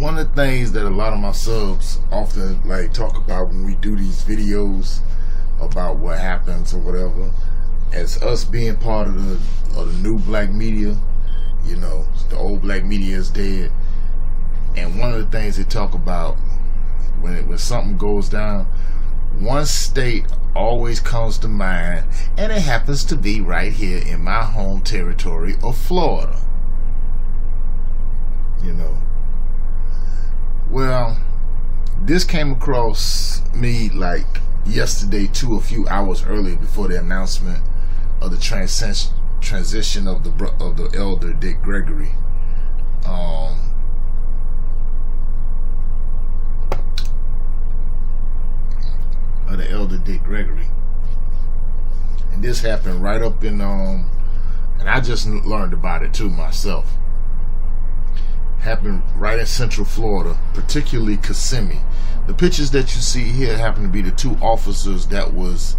One of the things that a lot of my subs often like talk about when we do these videos about what happens or whatever, as us being part of the new black media, you know, the old black media is dead. And one of the things they talk about when something goes down, one state always comes to mind, and it happens to be right here in my home territory of Florida. You know, well, this came across me like yesterday too, a few hours earlier before the announcement of the transition of the elder Dick Gregory. Of the elder Dick Gregory, and this happened right up in and I just learned about it too myself. Happened right in Central Florida, particularly Kissimmee. The pictures that you see here happen to be the two officers that was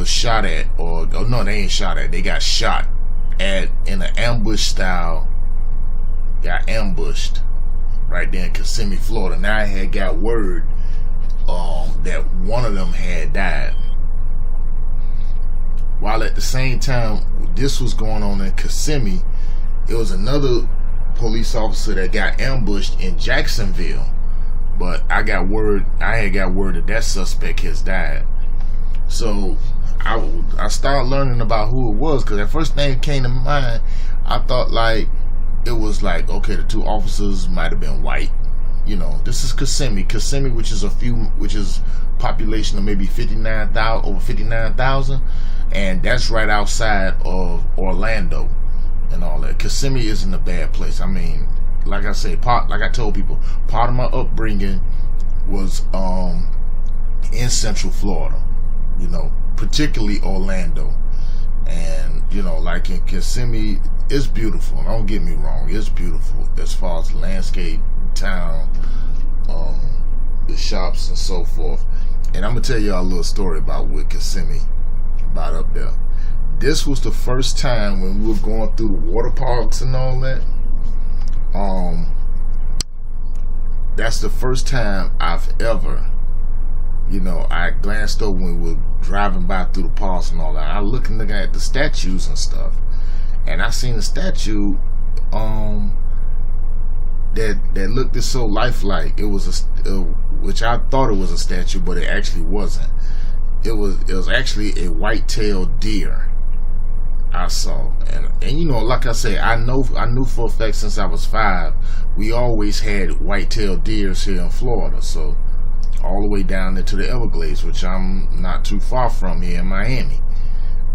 shot at, or no, they ain't shot at. They got shot at in an ambush style. Got ambushed right there in Kissimmee, Florida. Now I had got word that one of them had died. While at the same time this was going on in Kissimmee, it was another police officer that got ambushed in Jackson-Bey, but I had got word that suspect has died. So I started learning about who it was, because the first thing that came to mind, I thought like it was like, okay, the two officers might have been white. You know, this is Kissimmee, which is population of maybe 59,000, over 59,000, and that's right outside of Orlando and all that. Kissimmee isn't a bad place. I mean, like I say, like I told people, part of my upbringing was in Central Florida, you know, particularly Orlando. And you know, like in Kissimmee, it's beautiful, don't get me wrong, it's beautiful as far as the landscape, town, the shops and so forth. And I'm gonna tell y'all a little story about with Kissimmee, about up there. This was the first time when we were going through the water parks and all that. That's the first time I've ever, you know, I glanced over when we were driving by through the parks and all that. I looking at the statues and stuff, and I seen a statue that looked so lifelike. It was which I thought it was a statue, but it actually wasn't. It was actually a white-tailed deer I saw. And you know, like I say, I knew for a fact since I was 5, we always had white-tailed deers here in Florida. So all the way down into the Everglades, which I'm not too far from here in Miami.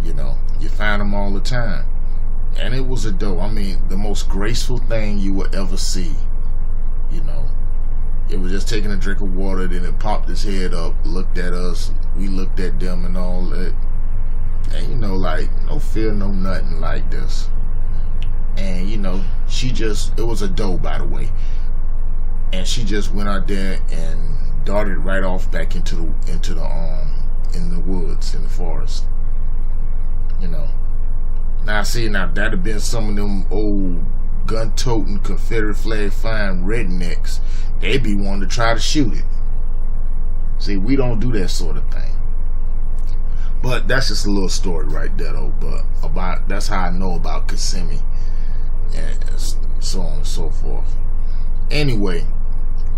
You know, you find them all the time. And it was a doe. I mean, the most graceful thing you will ever see. You know, it was just taking a drink of water, then it popped its head up, looked at us, we looked at them and all that. And you know, like, no fear, no nothing like this. And you know, it was a doe, by the way. And she just went out there and darted right off back into the in the woods, in the forest. You know. Now that'd have been some of them old gun-toting, Confederate flag flying rednecks. They'd be wanting to try to shoot it. See, we don't do that sort of thing. But that's just a little story right there, though. But that's how I know about Kissimmee and so on and so forth. Anyway,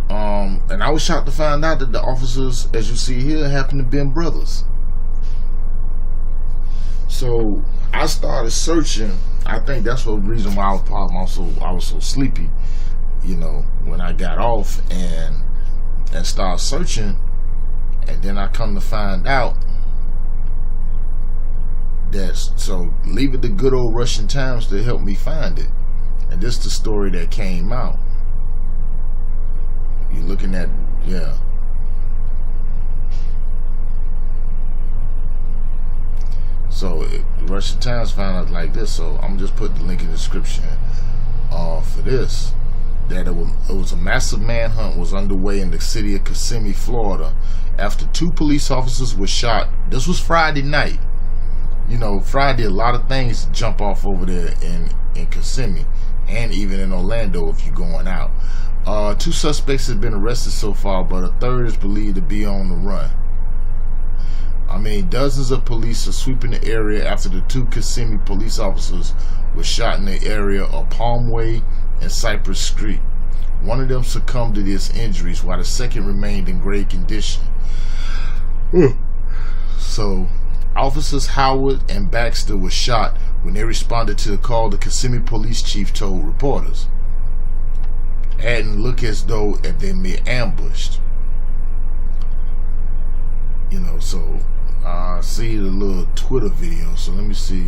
and I was shocked to find out that the officers, as you see here, happen to be brothers. So I started searching. I think that's the reason why I was so sleepy, you know, when I got off and started searching. And then I come to find out that, so leave it to good old Russian Times to help me find it. And this is the story that came out. You're looking at, yeah. So Russian Times found out like this. So I'm just putting the link in the description for this. That it was a massive manhunt was underway in the city of Kissimmee, Florida, after 2 police officers were shot. This was Friday night. You know, Friday, a lot of things jump off over there in Kissimmee, and even in Orlando if you're going out. 2 suspects have been arrested so far, but a third is believed to be on the run. Dozens of police are sweeping the area after the 2 Kissimmee police officers were shot in the area of Palmway and Cypress Street. One of them succumbed to his injuries, while the second remained in great condition. So, Officers Howard and Baxter were shot when they responded to the call the Kissimmee police chief told reporters, adding, "Look as though if they been ambushed." So I see the little Twitter video, so let me see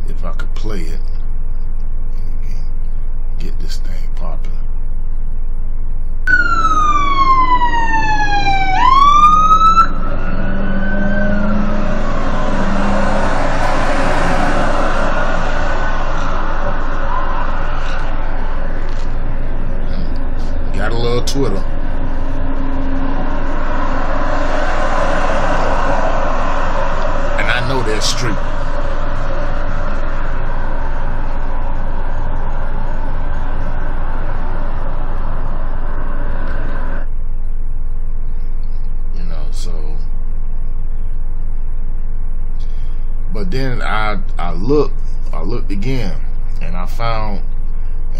if I could play it and get this thing popping. Got a little Twitter. That street. So but then I looked again, and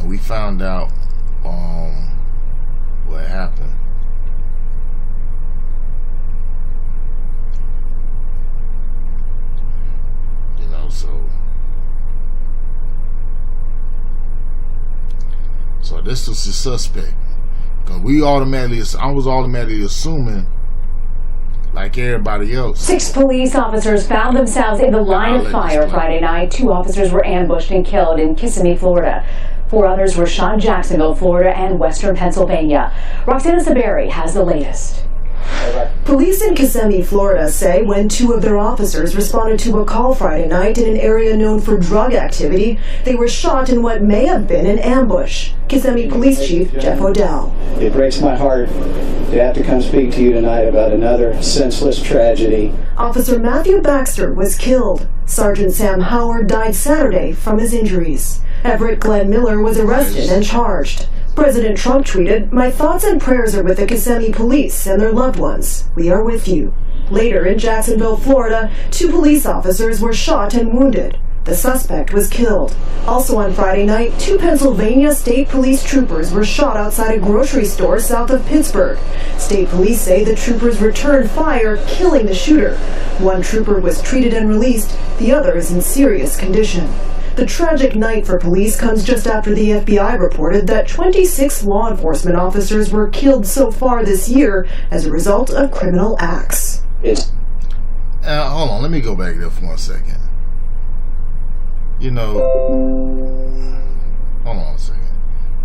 we found out what happened. So this was the suspect. Cause I was automatically assuming, like everybody else. 6 police officers found themselves in the line of fire Friday night. 2 officers were ambushed and killed in Kissimmee, Florida. 4 others were shot in Jacksonville, Florida, and western Pennsylvania. Jackson-Bey has the latest. Police in Kissimmee, Florida say when 2 of their officers responded to a call Friday night in an area known for drug activity, they were shot in what may have been an ambush. Kissimmee Police Chief Jeff O'Dell. It breaks my heart to have to come speak to you tonight about another senseless tragedy. Officer Matthew Baxter was killed. Sergeant Sam Howard died Saturday from his injuries. Everett Glenn Miller was arrested and charged. President Trump tweeted, "My thoughts and prayers are with the Kissimmee police and their loved ones. We are with you." Later in Jacksonville, Florida, 2 police officers were shot and wounded. The suspect was killed. Also on Friday night, 2 Pennsylvania State Police troopers were shot outside a grocery store south of Pittsburgh. State police say the troopers returned fire, killing the shooter. 1 trooper was treated and released. The other is in serious condition. The tragic night for police comes just after the FBI reported that 26 law enforcement officers were killed so far this year as a result of criminal acts. Hold on, let me go back there for 1 second. Hold on a second.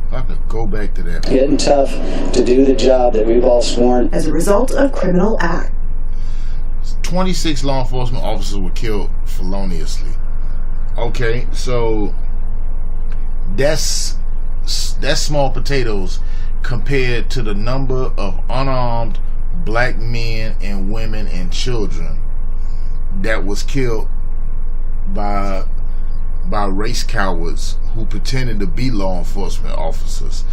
If I could go back to that. Getting tough to do the job that we've all sworn. As a result of criminal acts. 26 law enforcement officers were killed feloniously. Okay, so that's small potatoes compared to the number of unarmed black men and women and children that was killed by race cowards who pretended to be law enforcement officers.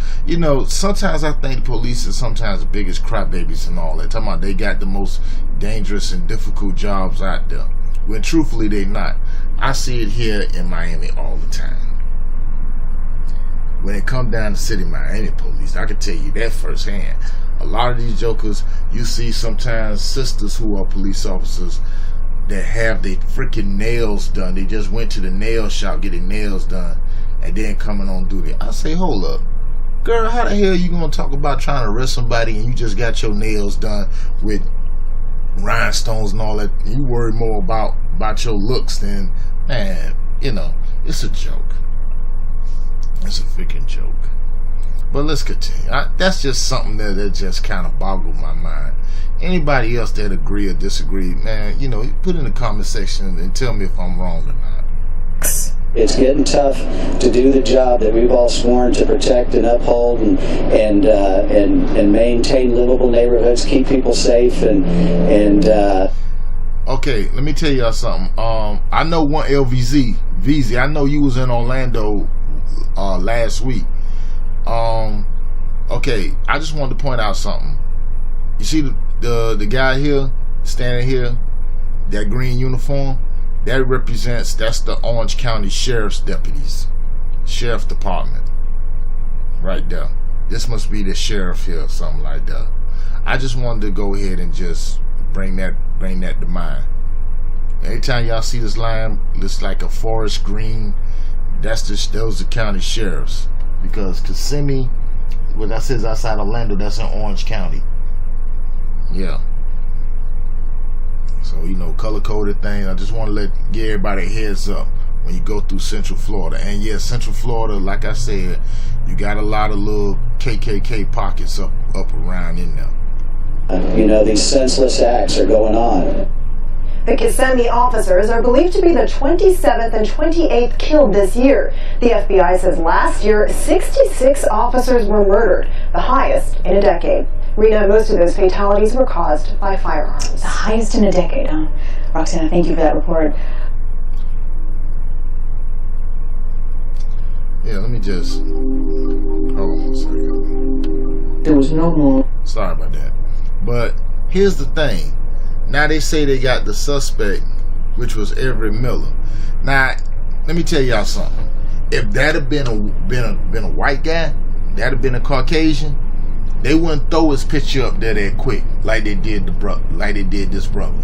Sometimes I think the police are sometimes the biggest crybabies and all that. Talking about they got the most dangerous and difficult jobs out there, when truthfully they're not. I see it here in Miami all the time. When it comes down to city Miami police, I can tell you that firsthand. A lot of these jokers, you see sometimes sisters who are police officers that have their freaking nails done. They just went to the nail shop, get their nails done, and then coming on duty. I say, hold up. Girl, how the hell you gonna talk about trying to arrest somebody and you just got your nails done with rhinestones and all that? You worry more about your looks than, man, it's a joke. It's a freaking joke. But let's continue. That's just something that just kind of boggled my mind. Anybody else that agree or disagree, man, put in the comment section and tell me if I'm wrong or not. It's getting tough to do the job that we've all sworn to protect and uphold and maintain livable neighborhoods, keep people safe, and Okay, let me tell y'all something. I know one LVZ. VZ, I know you was in Orlando last week. Okay, I just wanted to point out something. You see the guy here, standing here, that green uniform, that's the Orange County Sheriff's deputies, Sheriff Department, right there. This must be the sheriff here, something like that. I just wanted to go ahead and just bring that to mind. Anytime y'all see this line, looks like a forest green. Those are county sheriffs, because Kissimmee, what that says outside Orlando, that's in Orange County. Yeah. So, you know, color-coded thing. I just want to give everybody a heads up when you go through Central Florida. And yes, Central Florida, like I said, you got a lot of little KKK pockets up around in there. You know, these senseless acts are going on. The Kissimmee officers are believed to be the 27th and 28th killed this year. The FBI says last year, 66 officers were murdered, the highest in a decade. Rena, most of those fatalities were caused by firearms. The highest in a decade, huh? Roxana, thank you for that report. Yeah, let me just... Hold on one second. There was no more. Sorry about that. But here's the thing. Now they say they got the suspect, which was Everett Miller. Now, let me tell y'all something. If that had been a white guy, that had been a Caucasian, they wouldn't throw his picture up there that quick, like they did this brother.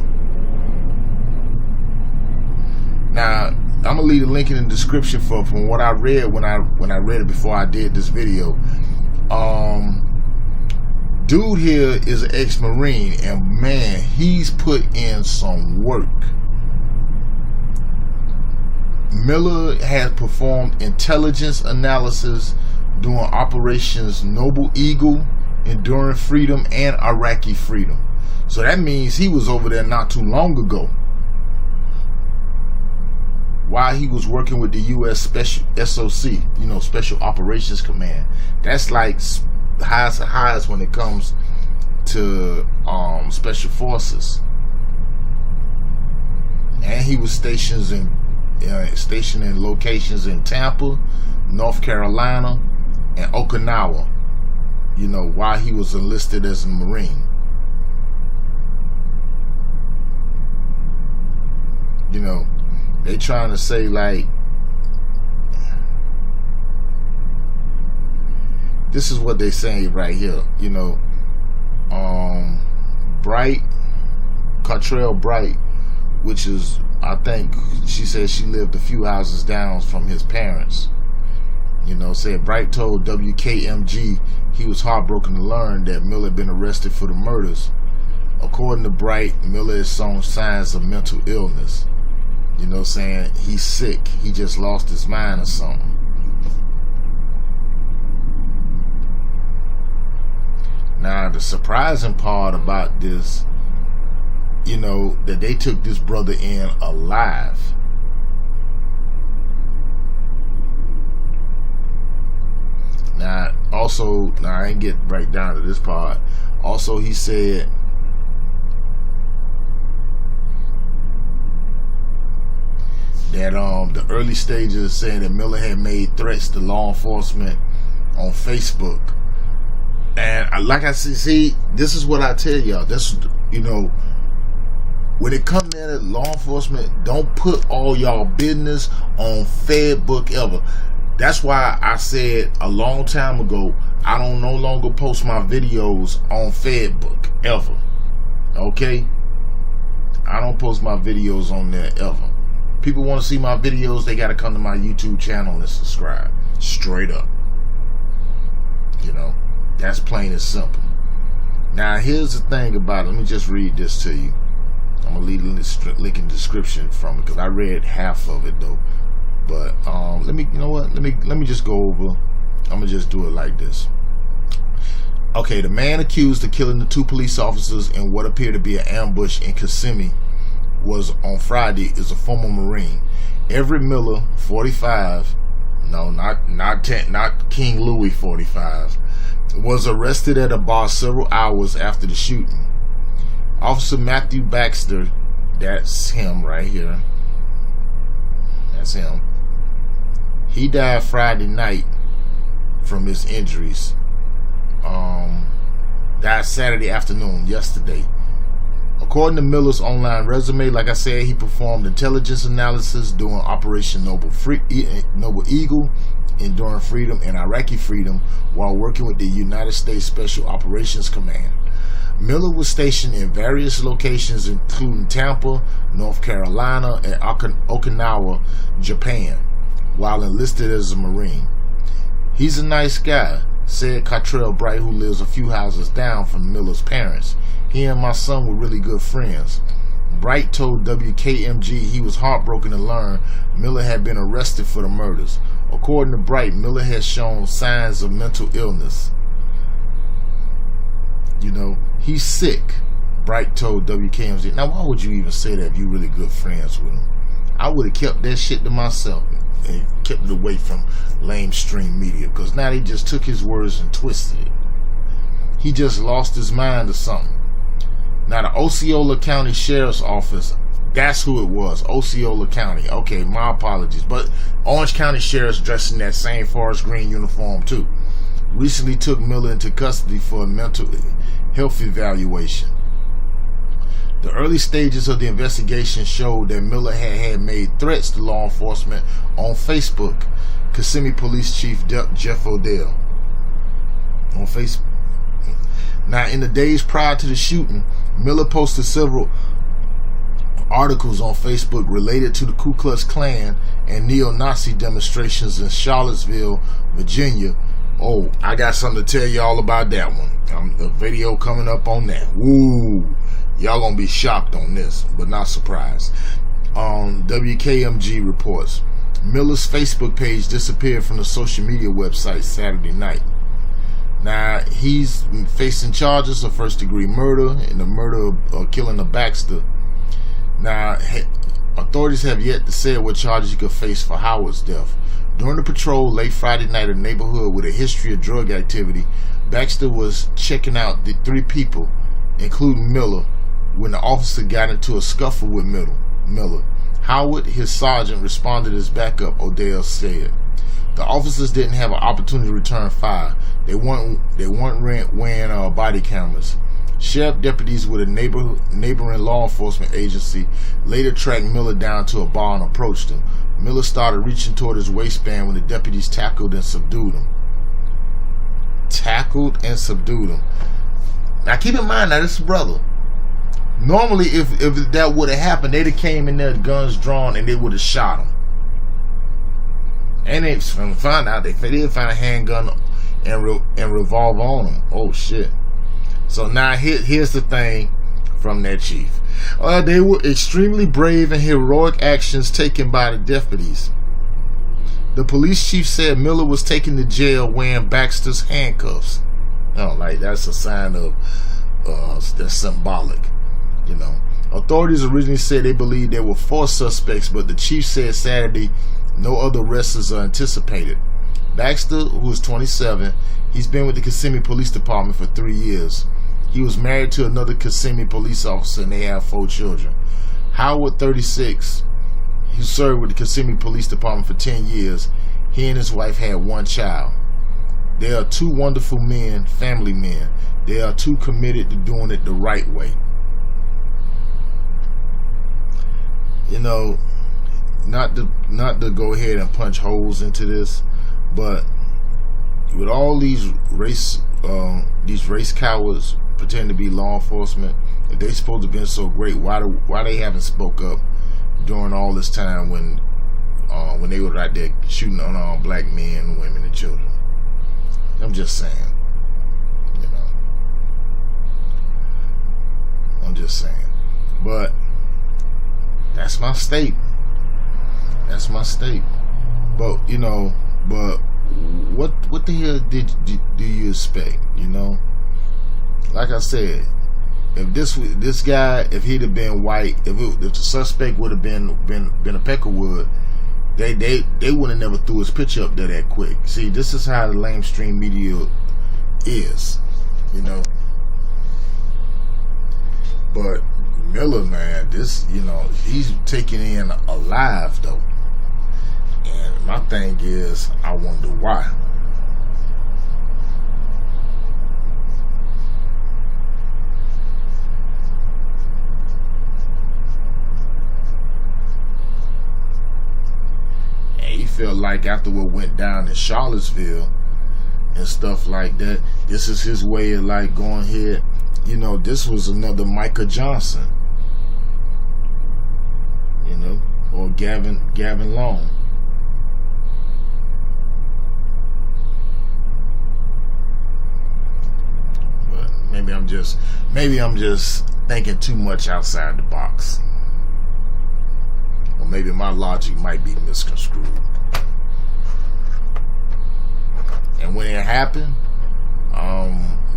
Now, I'm gonna leave a link in the description from what I read when I read it before I did this video. Dude here is an ex-Marine, and man, he's put in some work. Miller has performed intelligence analysis during Operations Noble Eagle, Enduring Freedom, and Iraqi Freedom. So that means he was over there not too long ago, while he was working with the U.S. Special SOC, you know, Special Operations Command. That's like the highest of highs when it comes to special forces. And he was stationed in locations in Tampa, North Carolina, and Okinawa, you know, while he was enlisted as a Marine. You know, they trying to say like, this is what they say right here, you know. Cottrell Bright, which is, I think she said she lived a few houses down from his parents. You know, said Bright told WKMG he was heartbroken to learn that Miller had been arrested for the murders. According to Bright, Miller has shown signs of mental illness. You know, saying he's sick, he just lost his mind or something. Now, the surprising part about this, you know, that they took this brother in alive. Now, also, I ain't get right down to this part. Also, he said that the early stages saying that Miller had made threats to law enforcement on Facebook. And like I see, this is what I tell y'all. This, you know, when it comes to law enforcement, don't put all y'all business on Facebook ever. That's why I said a long time ago, I don't no longer post my videos on Facebook ever. Okay? I don't post my videos on there ever. People want to see my videos, they got to come to my YouTube channel and subscribe. Straight up. You know? That's plain and simple. Now, here's the thing about it. Let me just read this to you. I'm going to leave the link in the description from it, because I read half of it, though. But, let me just go over. I'm going to just do it like this. Okay, the man accused of killing the 2 police officers in what appeared to be an ambush in Kissimmee was on Friday is a former Marine. Everett Miller, 45. No, not King Louis 45. Was arrested at a bar several hours after the shooting. Officer Matthew Baxter, that's him right here. That's him. He died Friday night from his injuries. Died Saturday afternoon, yesterday. According to Miller's online resume, like I said, he performed intelligence analysis during Operation Noble Eagle, Enduring Freedom, and Iraqi Freedom while working with the United States Special Operations Command. Miller was stationed in various locations including Tampa, North Carolina, and Okinawa, Japan, while enlisted as a Marine. He's a nice guy, said Cottrell Bright, who lives a few houses down from Miller's parents. He and my son were really good friends. Bright told WKMG he was heartbroken to learn Miller had been arrested for the murders. According to Bright, Miller has shown signs of mental illness. You know, he's sick, Bright told WKMG. Now, why would you even say that if you're really good friends with him? I would have kept that shit to myself and kept it away from lamestream media, because now they just took his words and twisted it. He just lost his mind or something. Now, the Osceola County Sheriff's Office, that's who it was, Osceola County. Okay, my apologies. But Orange County Sheriff's dressed in that same forest green uniform, too. Recently took Miller into custody for a mental health evaluation. The early stages of the investigation showed that Miller had made threats to law enforcement on Facebook. Kissimmee Police Chief Jeff Odell on Facebook. Now, in the days prior to the shooting, Miller posted several articles on Facebook related to the Ku Klux Klan and neo-Nazi demonstrations in Charlottesville, Virginia. Oh, I got something to tell y'all about that one. A video coming up on that. Woo! Y'all gonna be shocked on this, but not surprised. WKMG reports Miller's Facebook page disappeared from the social media website Saturday night. Now, he's facing charges of first-degree murder and the murder of killing a Baxter. Now, authorities have yet to say what charges he could face for Howard's death. During the patrol late Friday night in a neighborhood with a history of drug activity, Baxter was checking out the 3 people, including Miller, when the officer got into a scuffle with Miller. Howard, his sergeant, responded as backup, Odell said. The officers didn't have an opportunity to return fire. They weren't wearing body cameras. Sheriff deputies with a neighboring law enforcement agency later tracked Miller down to a bar and approached him. Miller started reaching toward his waistband when the deputies tackled and subdued him. Now keep in mind, now this is brother. Normally, if that would have happened, they'd have came in there, guns drawn, and they would have shot him. And they found out they did find a handgun and revolver on him. Oh shit! So now here's the thing from that chief. They were extremely brave and heroic actions taken by the deputies. The police chief said Miller was taken to jail wearing Baxter's handcuffs. Like that's a sign of that's symbolic, you know. Authorities originally said they believed there were 4 suspects, but the chief said Saturday no other arrests are anticipated. Baxter, who is 27, he's been with the Kissimmee Police Department for 3 years. He was married to another Kissimmee police officer and they have 4 children. Howard, 36, he served with the Kissimmee Police Department for 10 years. He and his wife had 1 child. They are 2 wonderful men, family men. They are 2 committed to doing it the right way. You know, not to go ahead and punch holes into this, but with all these race cowards pretending to be law enforcement, if they supposed to have been so great, why they haven't spoke up during all this time when they were right there shooting on black men, women, and children? I'm just saying, you know. I'm just saying, but that's my state. That's my state. But you know, what the hell do you expect? You know, like I said, if this guy, if he'd have been white, if the suspect would have been a Peckerwood, they would have never threw his picture up there that quick. See, this is how the lamestream media is, you know. But Miller, man, this, you know, he's taken in alive though. And my thing is, I wonder why. like after what went down in Charlottesville and stuff like that, this is his way of like going here. You know, this was another Micah Johnson, you know, or Gavin Long. But maybe I'm just thinking too much outside the box. Or maybe my logic might be misconstrued. And when it happened,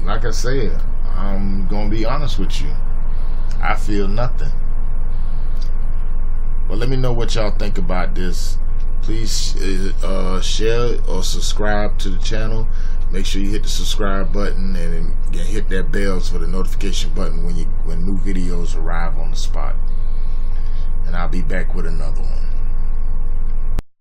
like I said, I'm gonna be honest with you, I feel nothing. But let me know what y'all think about this. Please share or subscribe to the channel. Make sure you hit the subscribe button and hit that bell for the notification button when new videos arrive on the spot. And I'll be back with another one.